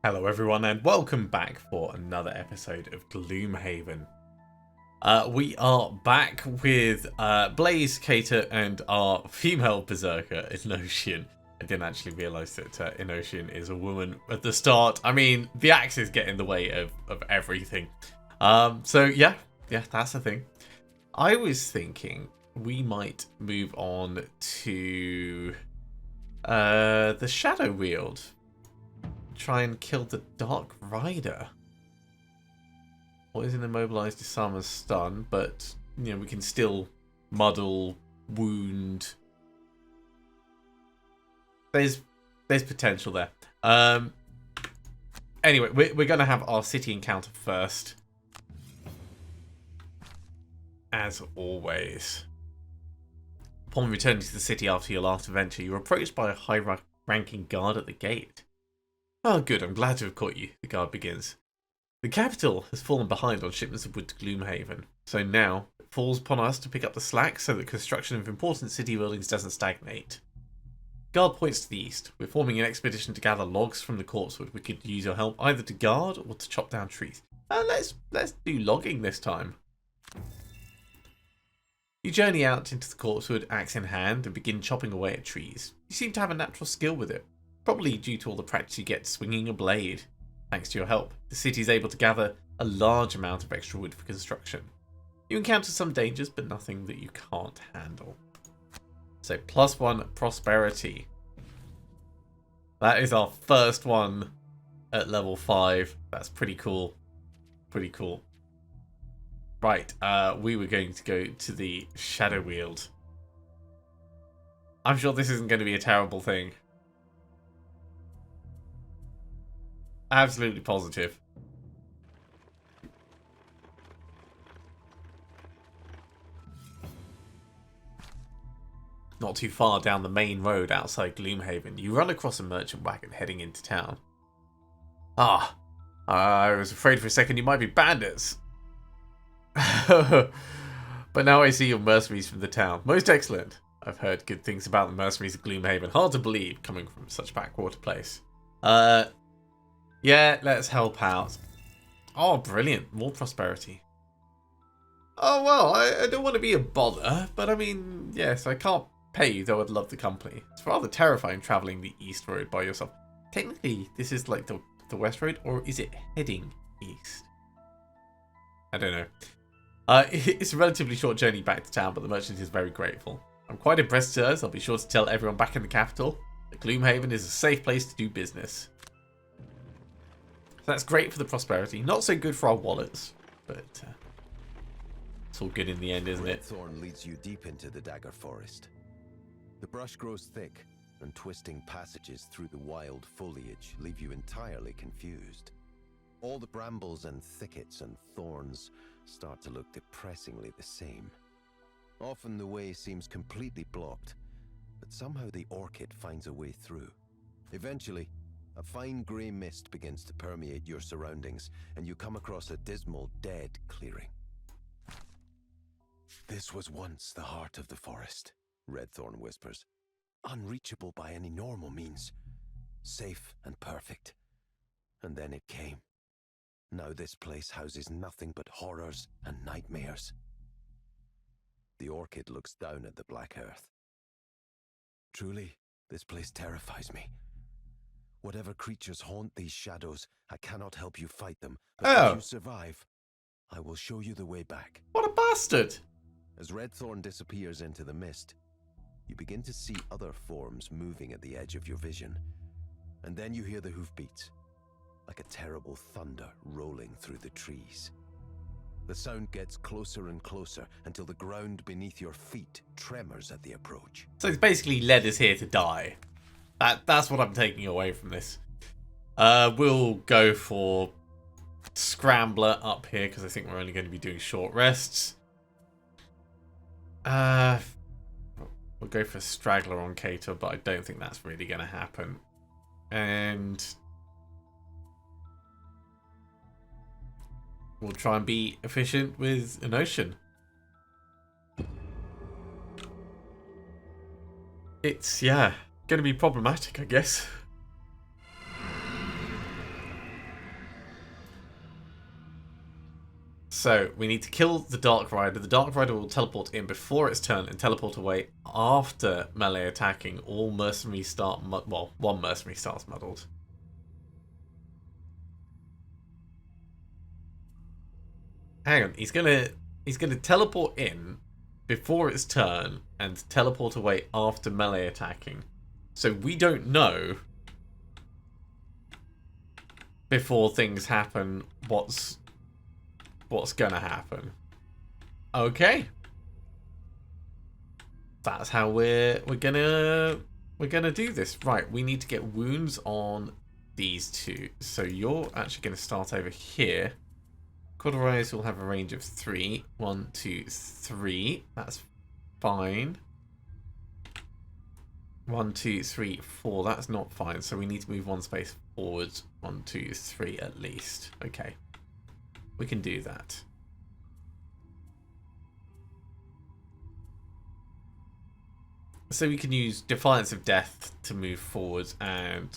Hello everyone and welcome back for another episode of Gloomhaven. We are back with Blaze, Cater and our female berserker, Inocean. I didn't actually realise that Inocean is a woman at the start. I mean, the axes get in the way of everything. So yeah, that's the thing. I was thinking we might move on to the Shadow Weald. Try and kill the Dark Rider. Poison, immobilized, disarm, and stun, but you know we can still muddle, wound. There's potential there. Anyway, we're gonna have our city encounter first, as always. Upon returning to the city after your last adventure, you're approached by a high-ranking guard at the gate. Oh, good. I'm glad to have caught you, the guard begins. The capital has fallen behind on shipments of wood to Gloomhaven, so now it falls upon us to pick up the slack so that construction of important city buildings doesn't stagnate. Guard points to the east. We're forming an expedition to gather logs from the corpsewood. We could use your help either to guard or to chop down trees. Let's do logging this time. You journey out into the corpsewood, axe in hand, and begin chopping away at trees. You seem to have a natural skill with it. Probably due to all the practice you get swinging a blade. Thanks to your help, the city is able to gather a large amount of extra wood for construction. You encounter some dangers, but nothing that you can't handle. So +1 prosperity. That is our first one at level 5. That's pretty cool. Pretty cool. Right, we were going to go to the Shadow Weald. I'm sure this isn't going to be a terrible thing. Absolutely positive. Not too far down the main road outside Gloomhaven, you run across a merchant wagon heading into town. Ah, I was afraid for a second you might be bandits. But now I see you're mercenaries from the town. Most excellent. I've heard good things about the mercenaries of Gloomhaven. Hard to believe, coming from such a backwater place. Yeah, let's help out. Oh, brilliant. More prosperity. Oh, well, I don't want to be a bother, but I mean, yes, I can't pay you, though I'd love the company. It's rather terrifying travelling the east road by yourself. Technically, this is like the west road, or is it heading east? I don't know. It's a relatively short journey back to town, but the merchant is very grateful. I'm quite impressed, sirs. I'll be sure to tell everyone back in the capital that Gloomhaven is a safe place to do business. So that's great for the prosperity. Not so good for our wallets, but it's all good in the end, isn't it? Thorn leads you deep into the dagger forest. The brush grows thick, and twisting passages through the wild foliage leave you entirely confused. All the brambles and thickets and thorns start to look depressingly the same. Often the way seems completely blocked, but somehow the orchid finds a way through. Eventually, a fine grey mist begins to permeate your surroundings, and you come across a dismal, dead clearing. This was once the heart of the forest, Redthorn whispers. Unreachable by any normal means. Safe and perfect. And then it came. Now this place houses nothing but horrors and nightmares. The orchid looks down at the black earth. Truly, this place terrifies me. Whatever creatures haunt these shadows, I cannot help you fight them. But if you survive, I will show you the way back. What a bastard! As Redthorn disappears into the mist, you begin to see other forms moving at the edge of your vision. And then you hear the hoofbeats, like a terrible thunder rolling through the trees. The sound gets closer and closer until the ground beneath your feet tremors at the approach. So it's basically led us here to die. That's what I'm taking away from this. We'll go for Scrambler up here because I think we're only going to be doing short rests. We'll go for Straggler on Cater, but I don't think that's really going to happen. And we'll try and be efficient with Inocean. It's, yeah, going to be problematic, I guess. So we need to kill the Dark Rider. The Dark Rider will teleport in before its turn and teleport away after melee attacking. All mercenaries start... well, one mercenary starts muddled. Hang on, he's gonna teleport in before its turn and teleport away after melee attacking. So we don't know before things happen what's gonna happen. Okay. That's how we're gonna do this. Right, we need to get wounds on these two. So you're actually gonna start over here. Cauterized will have a range of 3. 1, 2, 3. That's fine. 1, 2, 3, 4. That's not fine. So we need to move one space forwards. 1, 2, 3 at least. Okay. We can do that. So we can use Defiance of Death to move forwards and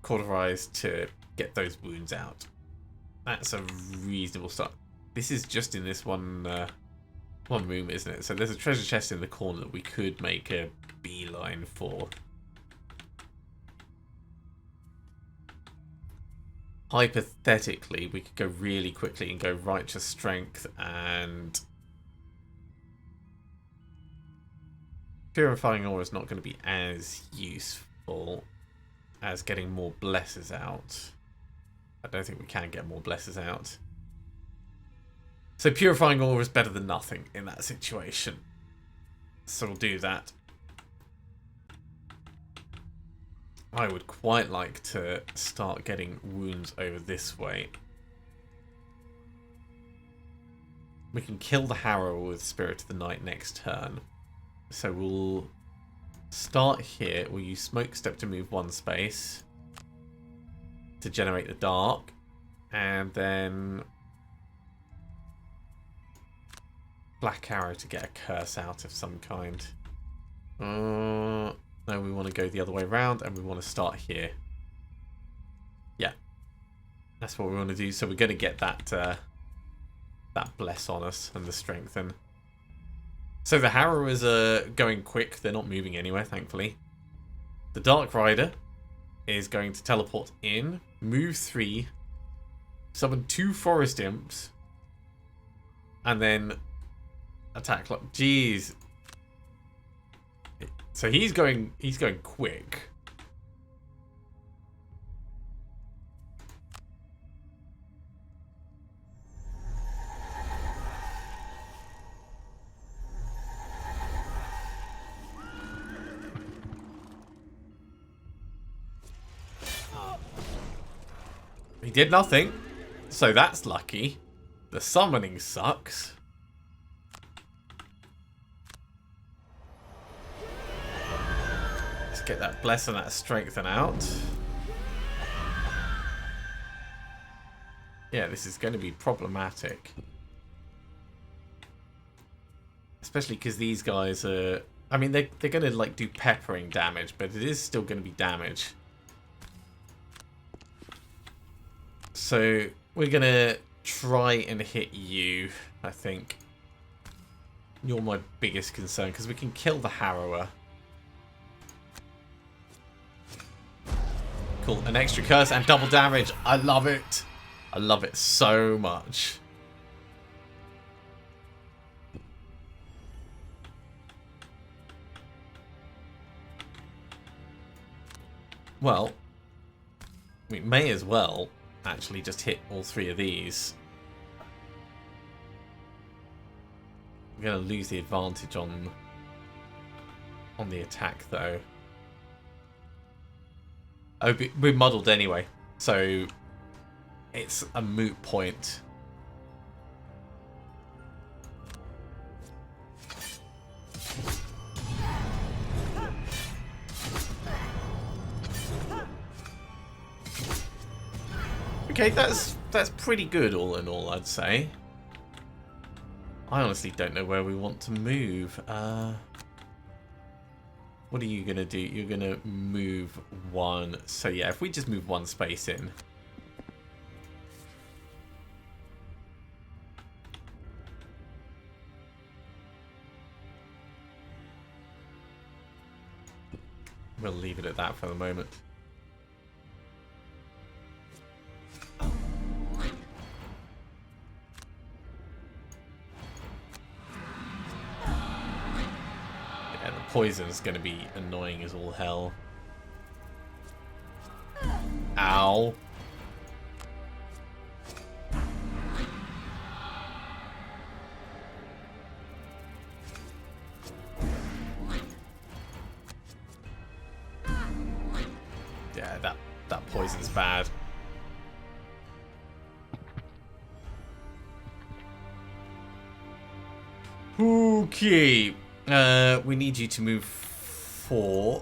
Cauterize to get those wounds out. That's a reasonable start. This is just in this one room, isn't it? So there's a treasure chest in the corner that we could make a beeline for. Hypothetically, we could go really quickly and go Righteous Strength and... Purifying Aura is not going to be as useful as getting more blesses out. I don't think we can get more blesses out. So Purifying Aura is better than nothing in that situation. So we'll do that. I would quite like to start getting wounds over this way. We can kill the Harrow with Spirit of the Night next turn. So we'll start here. We'll use Smoke Step to move one space to generate the dark, and then Black Arrow to get a curse out of some kind. No, we want to go the other way around, and we want to start here. Yeah, that's what we want to do. So we're going to get that that bless on us and the strengthen. So the Harrowers are going quick. They're not moving anywhere, thankfully. The Dark Rider is going to teleport in, move 3, summon 2 Forest Imps, and then attack. Jeez. So he's going quick. He did nothing, so that's lucky. The summoning sucks. Let's get that bless and that strengthen out. Yeah, this is going to be problematic. Especially because these guys are... I mean, they're going to like do peppering damage, but it is still going to be damage. So we're going to try and hit you, I think. You're my biggest concern, because we can kill the Harrower. Cool, an extra curse and double damage. I love it. I love it so much. Well, we may as well actually just hit all 3 of these. We're going to lose the advantage on the attack, though. Oh, we're muddled anyway, so it's a moot point. Okay, that's pretty good all in all, I'd say. I honestly don't know where we want to move. What are you going to do? You're going to move 1. So yeah, if we just move 1 space in. we'll leave it at that for the moment. Yeah, the poison's going to be annoying as all hell. Ow. Yeah, that poison's bad. Okay. We need you to move 4.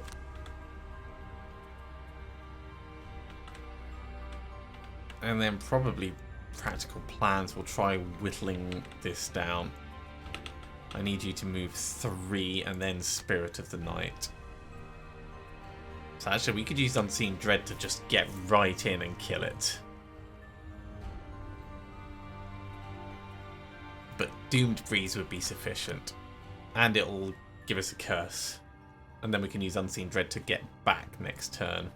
And then probably practical plans will try whittling this down. I need you to move 3 and then Spirit of the Night. So actually we could use Unseen Dread to just get right in and kill it. But Doomed Breeze would be sufficient. And it'll give us a curse. And then we can use Unseen Dread to get back next turn.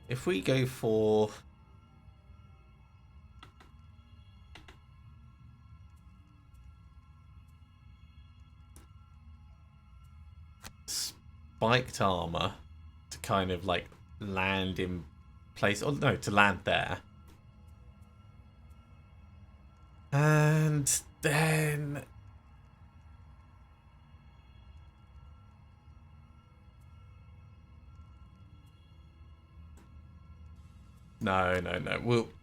If we go for... spiked armor to kind of like land in place, or no, to land there. And then... No.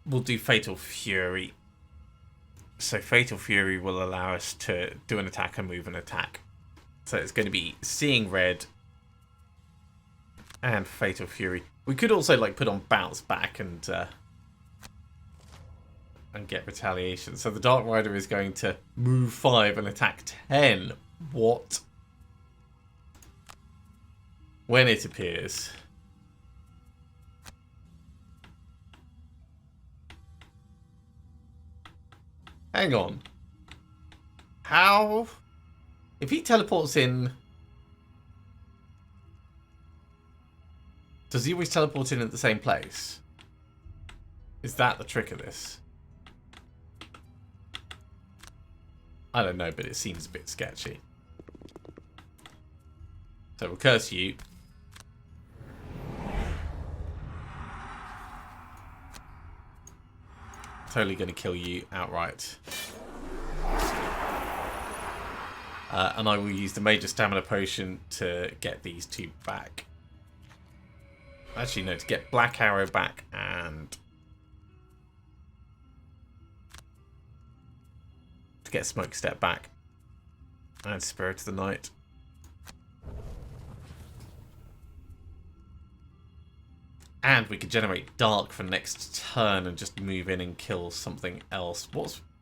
We'll do Fatal Fury. So Fatal Fury will allow us to do an attack and move an attack. So it's going to be Seeing Red and Fatal Fury. We could also like put on Bounce Back and get Retaliation. So the Dark Rider is going to move 5 and attack 10. What? When it appears. Hang on. How? If he teleports in... Does he always teleport in at the same place? Is that the trick of this? I don't know, but it seems a bit sketchy. So we'll curse you. Totally going to kill you outright. And I will use the Major Stamina Potion to get these 2 back. Actually, no, to get Black Arrow back and... to get Smoke Step back. And Spirit of the Night. And we could generate Dark for next turn and just move in and kill something else.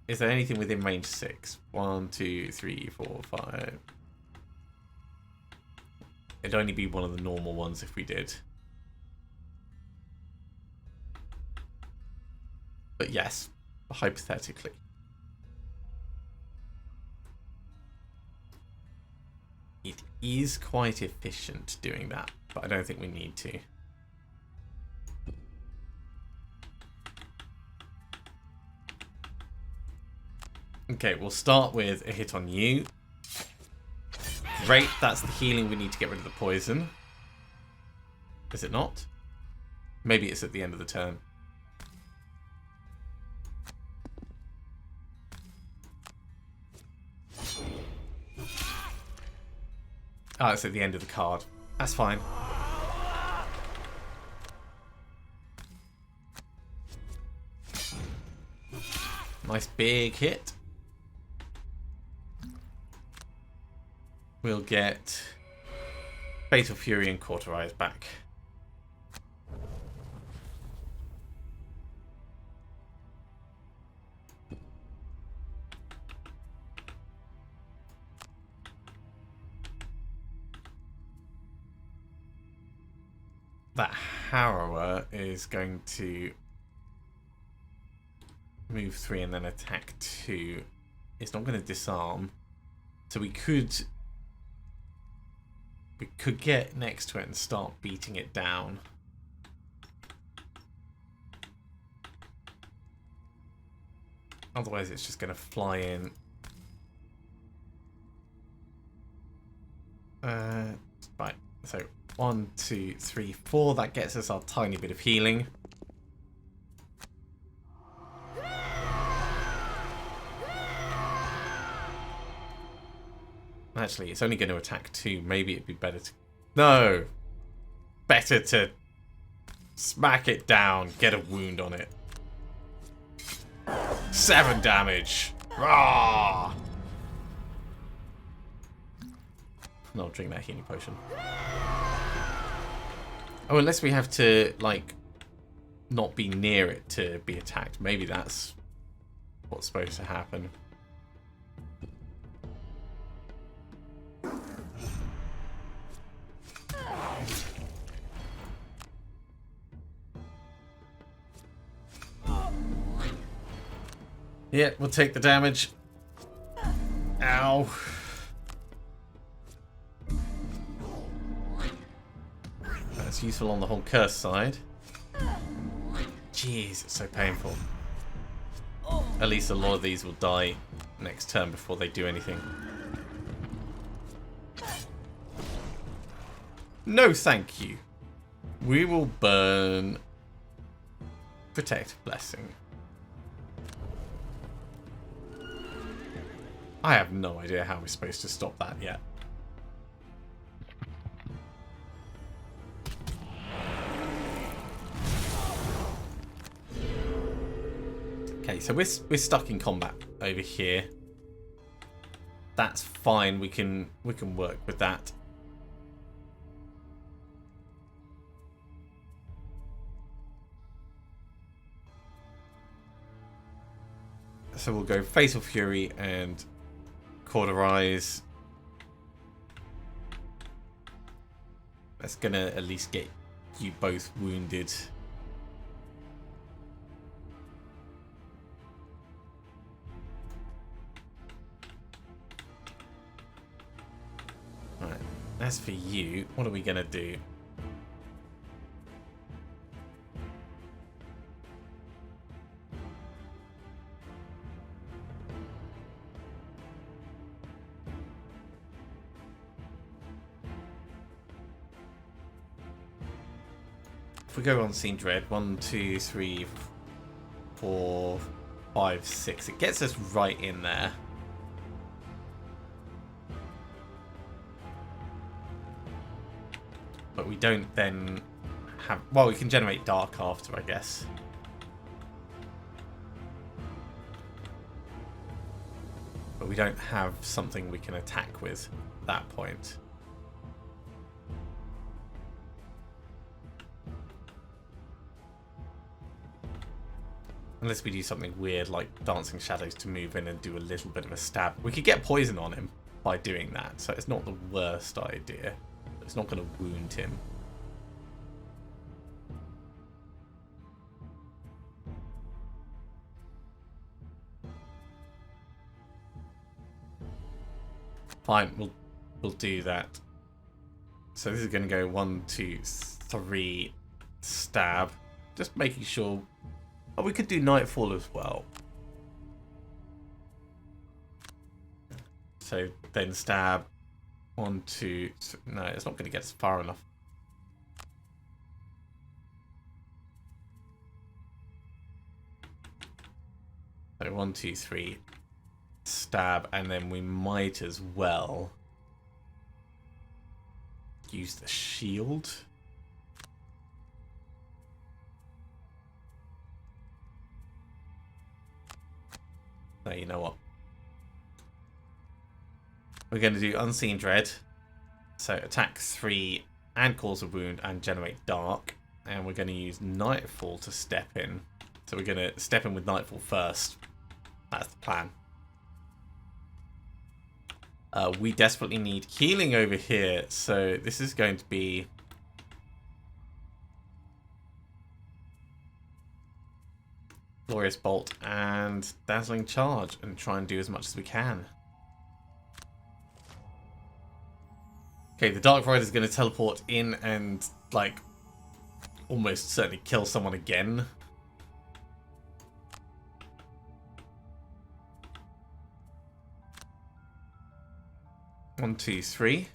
Is there anything within range 6? 1, 2, 3, 4, 5. It'd only be one of the normal ones if we did. But yes, hypothetically. It is quite efficient doing that, but I don't think we need to. Okay, we'll start with a hit on you. Great, that's the healing we need to get rid of the poison. Is it not? Maybe it's at the end of the turn. Oh, it's at the end of the card. That's fine. Nice big hit. We'll get Fatal Fury and Cauterize back. That Harrower is going to move 3 and then attack 2. It's not going to disarm. So we could get next to it and start beating it down. Otherwise, it's just going to fly in. Right. So 1, 2, 3, 4. That gets us our tiny bit of healing. Actually, it's only going to attack 2. Maybe it'd be better to... No! Better to smack it down. Get a wound on it. 7 damage. Rah! And I'll drink that healing potion. Oh, unless we have to, like, not be near it to be attacked. Maybe that's what's supposed to happen. Yeah, we'll take the damage. Ow. That's useful on the whole curse side. Jeez, it's so painful. At least a lot of these will die next turn before they do anything. No, thank you. We will burn Protect Blessing. I have no idea how we're supposed to stop that yet. Okay, so we're stuck in combat over here. That's fine. We can work with that. So we'll go Fatal Fury and Cauterize. That's gonna at least get you both wounded. Alright, as for you, what are we gonna do? If we go Unseen Dread, 1, 2, 3, 4, 5, 6. It gets us right in there. But we don't then have... Well, we can generate Dark after, I guess. But we don't have something we can attack with at that point. Unless we do something weird like Dancing Shadows to move in and do a little bit of a stab. We could get poison on him by doing that, so it's not the worst idea. It's not going to wound him. Fine, we'll do that. So this is going to go 1, 2, 3, stab. Just making sure... Oh, we could do Nightfall as well. So then stab. 1, 2, 3. No, it's not going to get us far enough. So 1, 2, 3, stab, and then we might as well use the shield. No, you know what? We're going to do Unseen Dread. So attack 3 and cause a wound and generate Dark. And we're going to use Nightfall to step in. So we're going to step in with Nightfall first. That's the plan. We desperately need healing over here. So this is going to be... Glorious Bolt and Dazzling Charge and try and do as much as we can. Okay, the Dark Rider is going to teleport in and, like, almost certainly kill someone again. One, two, three.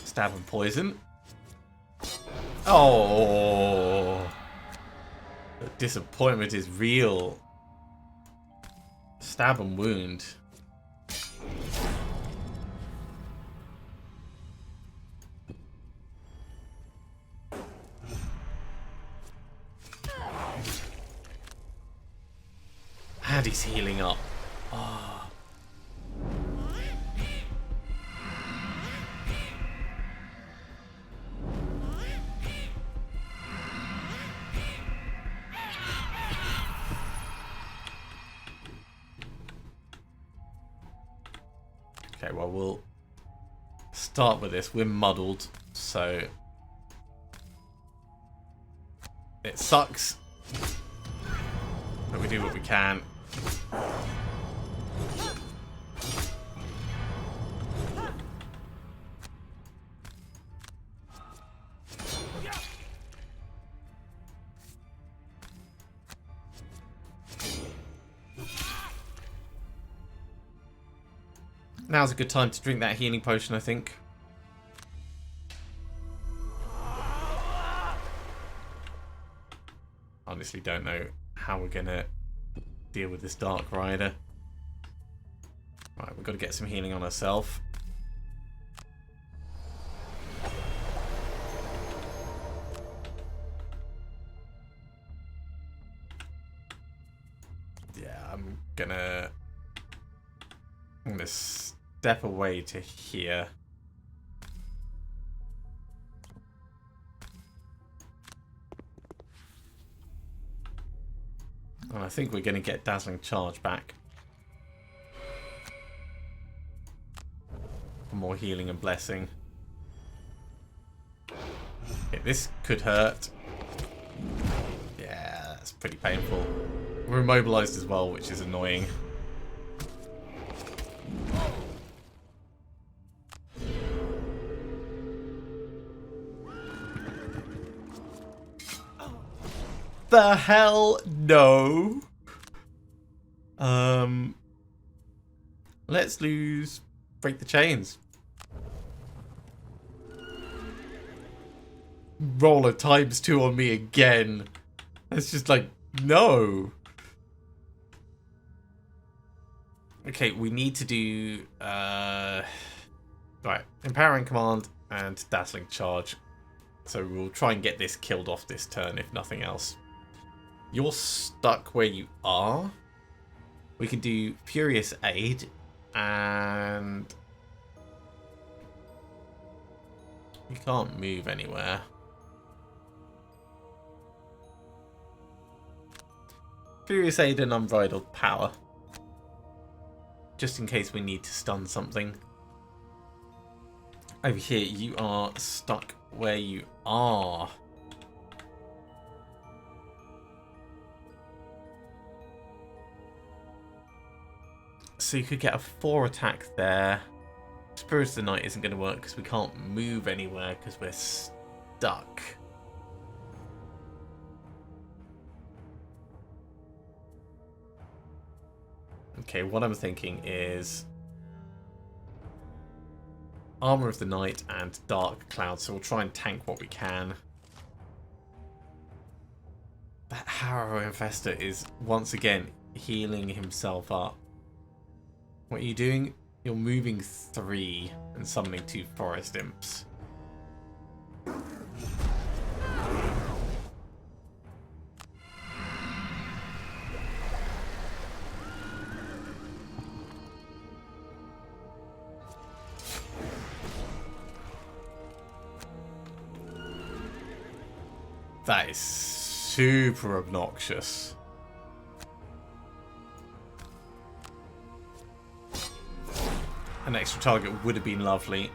Stab and poison. Oh, the disappointment is real. Stab and wound. And he's healing up. Oh. Okay, well, we'll start with this. We're muddled, so it sucks, but we do what we can. Now's a good time to drink that healing potion, I think. Honestly, don't know how we're gonna deal with this Dark Rider. Right, we've got to get some healing on ourselves. Yeah, I'm gonna step away to here. And I think we're going to get Dazzling Charge back. For more healing and blessing. Okay, this could hurt. Yeah, that's pretty painful. We're immobilized as well, which is annoying. The hell no. Let's break the chains. Roller ×2 on me again. It's just like, no. Okay, we need to do right, Empowering Command and Dazzling Charge. So we'll try and get this killed off this turn, if nothing else. You're stuck where you are. We can do Furious Aid and you can't move anywhere. Furious Aid and Unbridled Power. Just in case we need to stun something. Over here, you are stuck where you are. So you could get a 4 attack there. Spirit of the Night isn't going to work because we can't move anywhere because we're stuck. Okay, what I'm thinking is Armor of the Night and Dark Cloud, so we'll try and tank what we can. That Harrow Infestor is once again healing himself up. What are you doing? You're moving 3 and summoning 2 Forest Imps. That is super obnoxious. An extra target would have been lovely.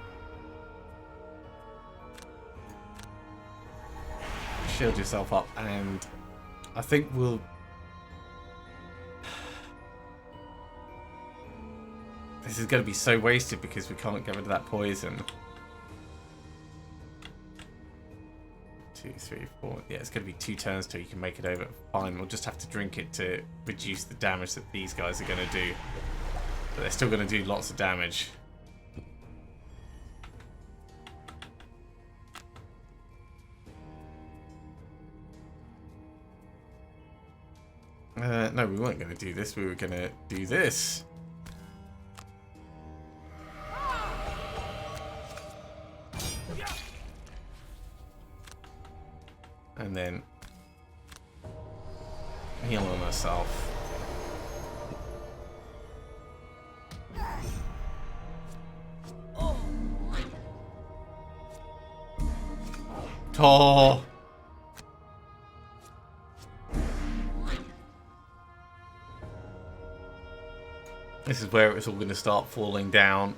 shield yourself up, and I think we'll... This is going to be so wasted because we can't get rid of that poison. 2, 3, 4. Yeah, it's going to be 2 turns till you can make it over. Fine, we'll just have to drink it to reduce the damage that these guys are going to do. But they're still going to do lots of damage. No, we weren't going to do this. We were going to do this. And then heal on herself. Oh! This is where it's all going to start falling down.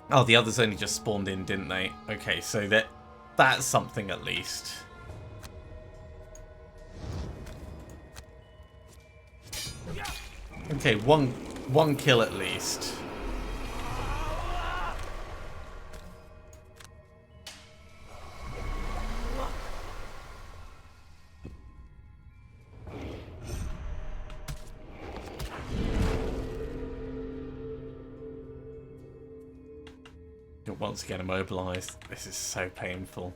Oh, the others only just spawned in, didn't they? Okay, so that's something at least. Okay, one kill at least. Once again immobilized. This is so painful.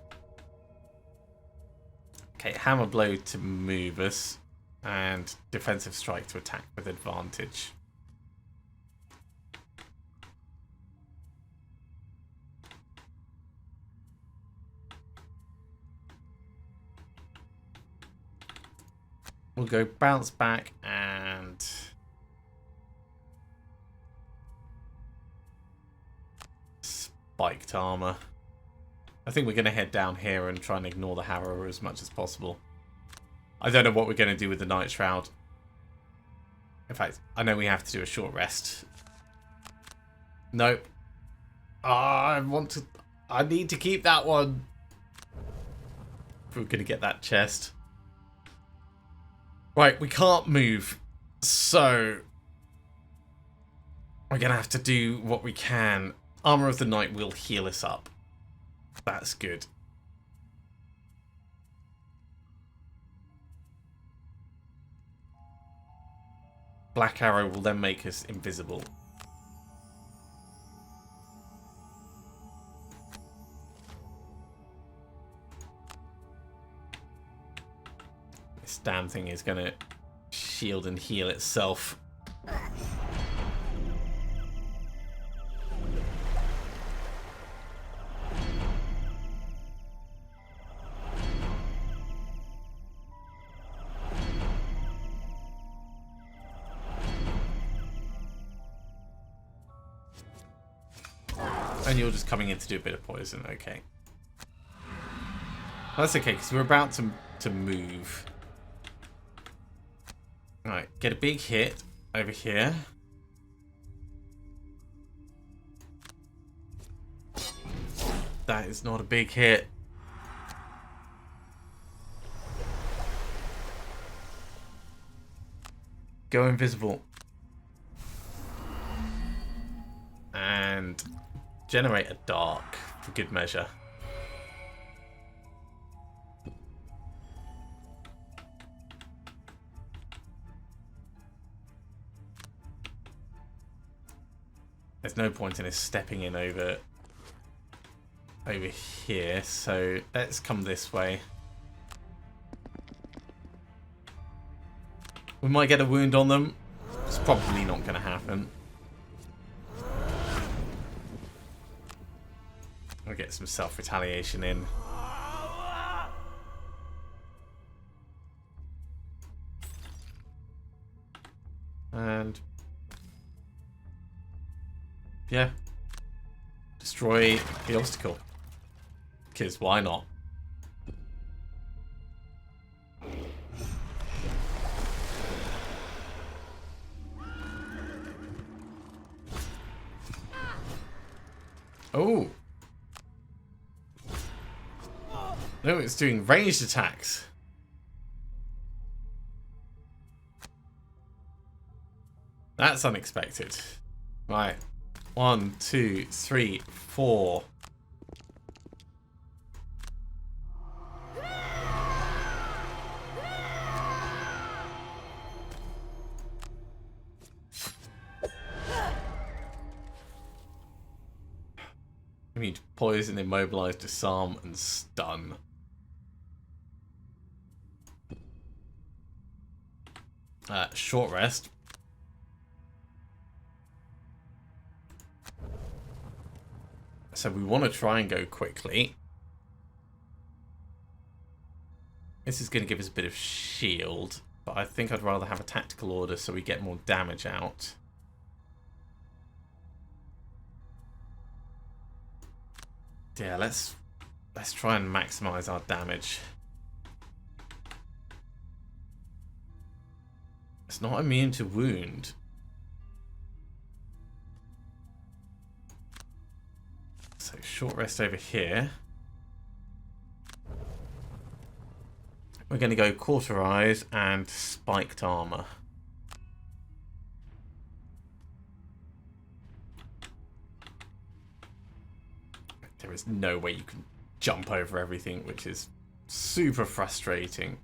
Okay, hammer blow to move us, and defensive strike to attack with advantage. We'll go bounce back and spiked armor. I think we're going to head down here and try and ignore the Harrower as much as possible. I don't know what we're going to do with the Night Shroud. In fact, I know we have to do a short rest. Nope. I need to keep that one. If we're going to get that chest. Right, we can't move. So we're going to have to do what we can. Armor of the Night will heal us up. That's good. Black Arrow will then make us invisible. This damn thing is going to shield and heal itself. And you're just coming in to do a bit of poison, okay. That's okay, because we're about to move. Alright, get a big hit over here. That is not a big hit. Go invisible. And generate a dark for good measure. There's no point in us stepping in over here, so let's come this way. We might get a wound on them. It's probably not going to happen. I'll get some self-retaliation in. And yeah, destroy the obstacle. Because why not? Oh. No, it's doing ranged attacks. That's unexpected. Right. 1, 2, 3, 4. We need poison, immobilize, disarm, and stun. Short rest. So we want to try and go quickly. This is going to give us a bit of shield, but I think I'd rather have a tactical order so we get more damage out. Yeah, let's try and maximize our damage. It's not immune to wound. So short rest over here. We're going to go cauterize and spiked armor. There is no way you can jump over everything, which is super frustrating.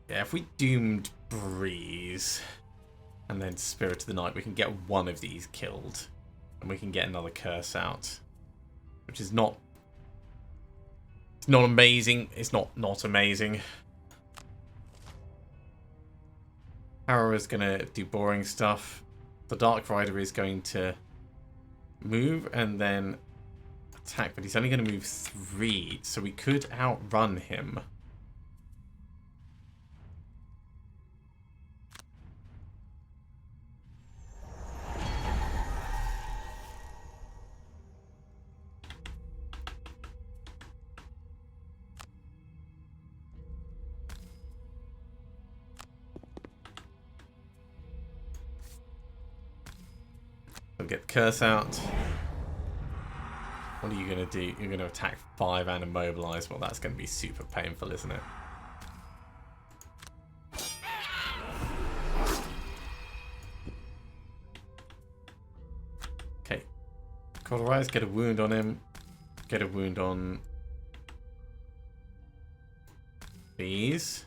Yeah, if we doomed Breeze and then Spirit of the Night, we can get one of these killed. And we can get another curse out. Which is not... It's not amazing. It's not amazing. Harrow is going to do boring stuff. The Dark Rider is going to move and then attack. But he's only going to move 3. So we could outrun him. Get the curse out. What are you going to do? You're going to attack 5 and immobilize. Well, that's going to be super painful, isn't it? Okay. Cauterize, get a wound on him. Get a wound on these.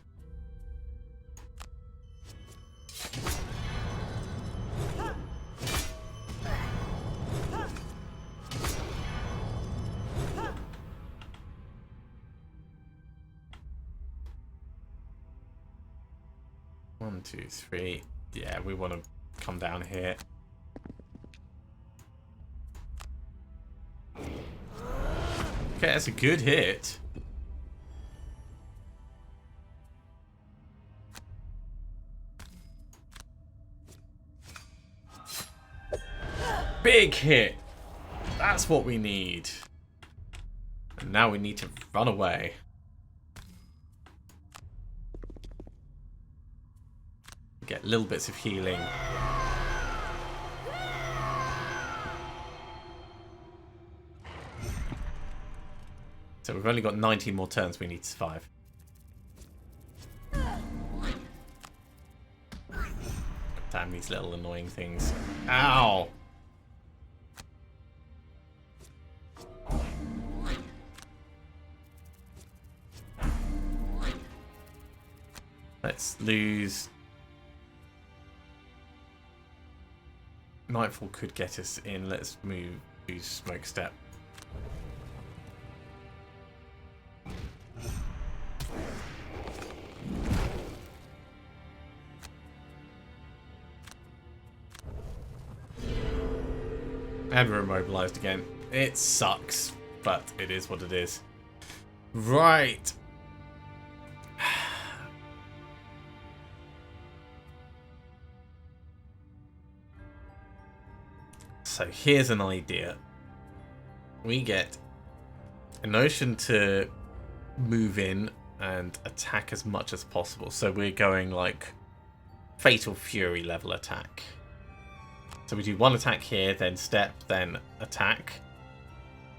One, two, three. Yeah, we want to come down here. Okay, that's a good hit. Big hit. That's what we need. And now we need to run away. Get little bits of healing. So we've only got 19 more turns we need to survive. Damn these little annoying things. Ow! Let's lose... Nightfall could get us in. Let's move to Smoke Step. And we're immobilized again. It sucks, but it is what it is. Right. So here's an idea. We get an ocean to move in and attack as much as possible. So we're going like Fatal Fury level attack. So we do one attack here, then step, then attack.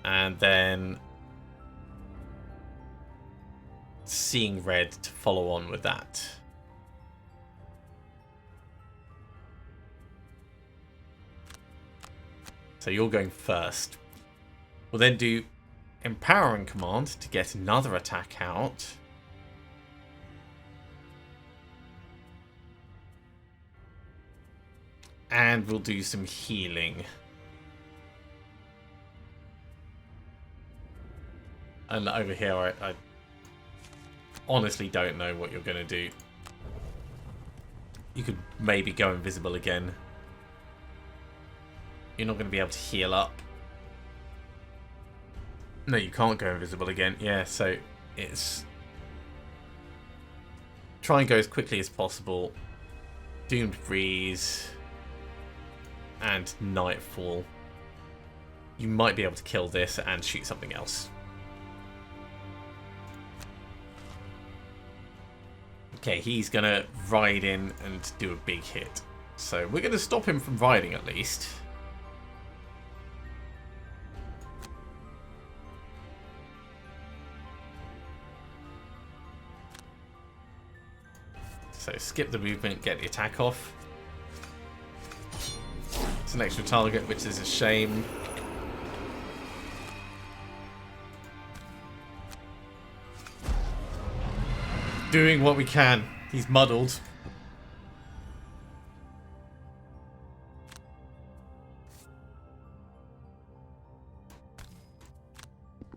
And then Seeing Red to follow on with that. So you're going first. We'll then do Empowering Command to get another attack out. And we'll do some healing. And over here, I honestly don't know what you're going to do. You could maybe go invisible again. You're not going to be able to heal up. No, you can't go invisible again. Yeah, so it's... Try and go as quickly as possible. Doomed Breeze. And Nightfall. You might be able to kill this and shoot something else. Okay, he's going to ride in and do a big hit. So we're going to stop him from riding at least. So skip the movement, get the attack off. It's an extra target, which is a shame. Doing what we can. He's muddled.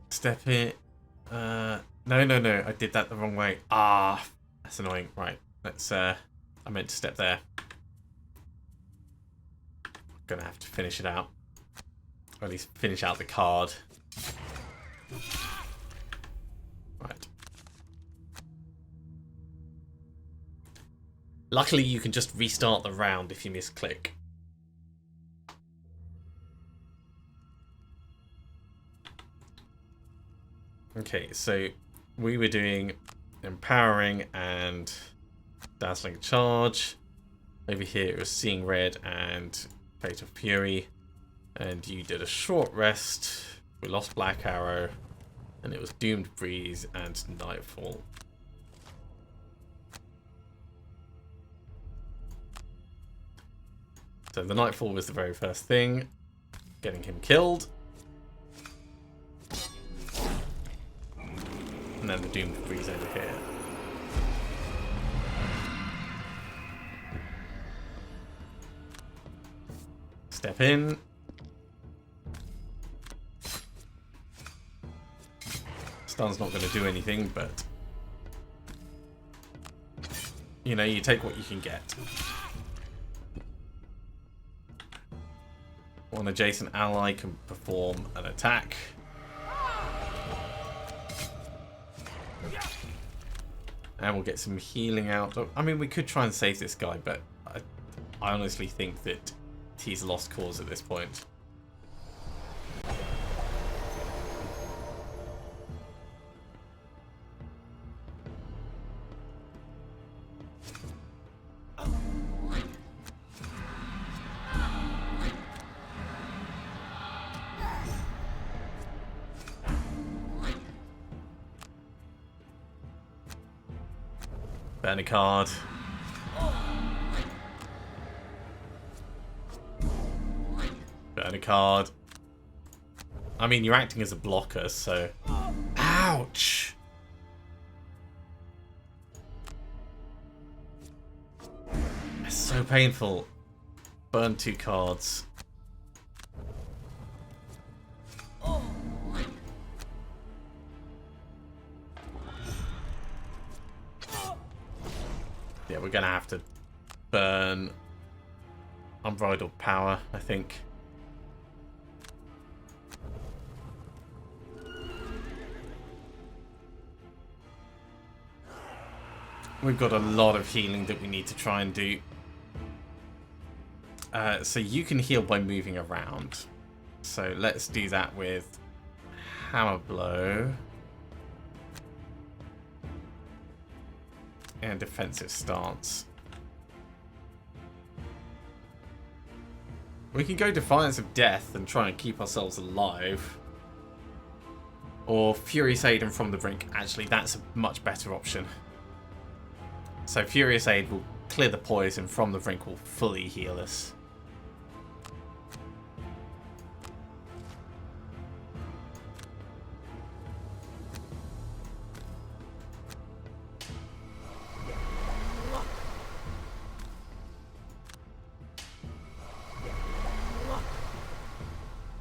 Step it. No. I did that the wrong way. Ah, that's annoying. Right. Let's. I meant to step there. Gonna have to finish it out. Or at least finish out the card. Right. Luckily, you can just restart the round if you misclick. Okay, so we were doing Empowering and Dazzling Charge. Over here it was Seeing Red and Fatal Fury. And you did a short rest. We lost Black Arrow. And it was Doomed Breeze and Nightfall. So the Nightfall was the very first thing. Getting him killed. And then the Doomed Breeze over here. Step in. Stun's not going to do anything, but... You know, you take what you can get. One adjacent ally can perform an attack. And we'll get some healing out. I mean, we could try and save this guy, but I honestly think that he's a lost cause at this point. Burn a card. Burn a card. I mean, you're acting as a blocker, so... Ouch! It's so painful. Burn 2 cards. Yeah, we're gonna have to burn Unbridled Power, I think. We've got a lot of healing that we need to try and do. So you can heal by moving around. So let's do that with Hammer Blow. And Defensive Stance. We can go Defiance of Death and try and keep ourselves alive. Or Furious Aid and From the Brink. Actually, that's a much better option. So Furious Aid will clear the poison, From the Brink will fully heal us.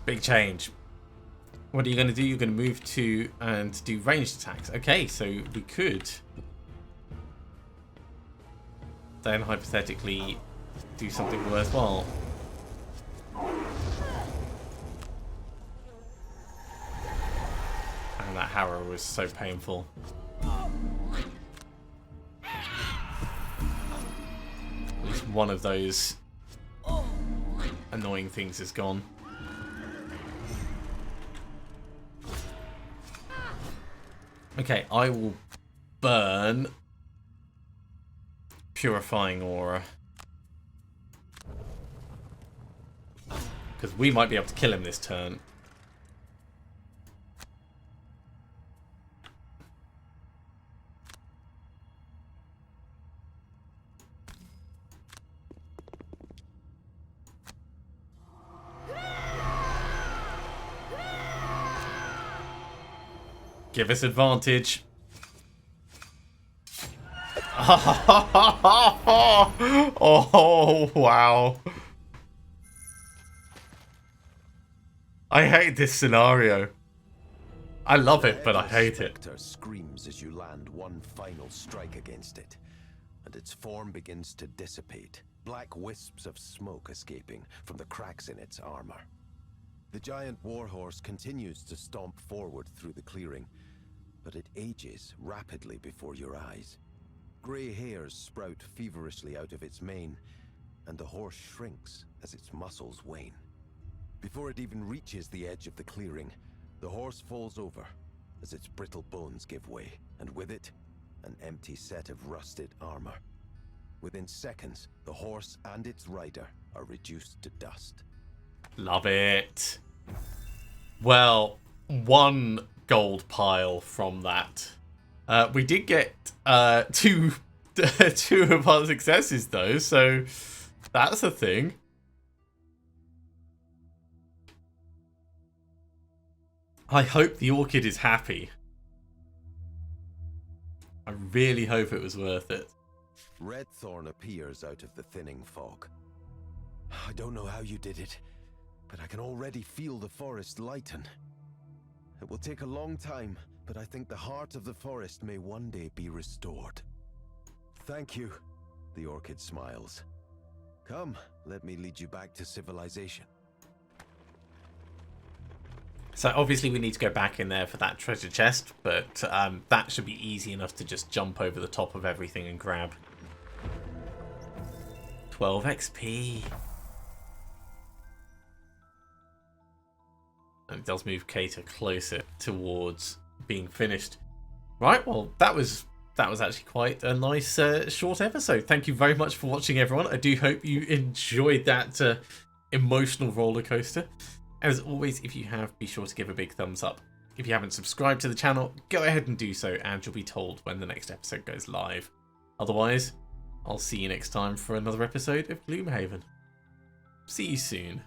Big change. What are you going to do? You're going to move to and do ranged attacks. Okay, so we could then hypothetically do something worthwhile. And that harrow was so painful. At least one of those annoying things is gone. Okay, I will burn Purifying Aura. Because we might be able to kill him this turn. Give us advantage. Oh, wow. I hate this scenario. I love it, but I hate it. The screams as you land one final strike against it, and its form begins to dissipate, black wisps of smoke escaping from the cracks in its armor. The giant warhorse continues to stomp forward through the clearing, but it ages rapidly before your eyes. Grey hairs sprout feverishly out of its mane, and the horse shrinks as its muscles wane. Before it even reaches the edge of the clearing, the horse falls over as its brittle bones give way, and with it, an empty set of rusted armor. Within seconds, the horse and its rider are reduced to dust. Love it. Well, one gold pile from that. We did get two of our successes though, so that's a thing. I hope the orchid is happy. I really hope it was worth it. Redthorn appears out of the thinning fog. I don't know how you did it, but I can already feel the forest lighten. It will take a long time, but I think the heart of the forest may one day be restored. Thank you, the orchid smiles. Come, let me lead you back to civilization. So obviously we need to go back in there for that treasure chest, but that should be easy enough to just jump over the top of everything and grab. 12 XP. And it does move Cater closer towards being finished. Right, well, that was actually quite a nice short episode. Thank you very much for watching, everyone. I do hope you enjoyed that emotional roller coaster. As always, if you have, be sure to give a big thumbs up. If you haven't subscribed to the channel, go ahead and do so, and you'll be told when the next episode goes live. Otherwise, I'll see you next time for another episode of Gloomhaven. See you soon.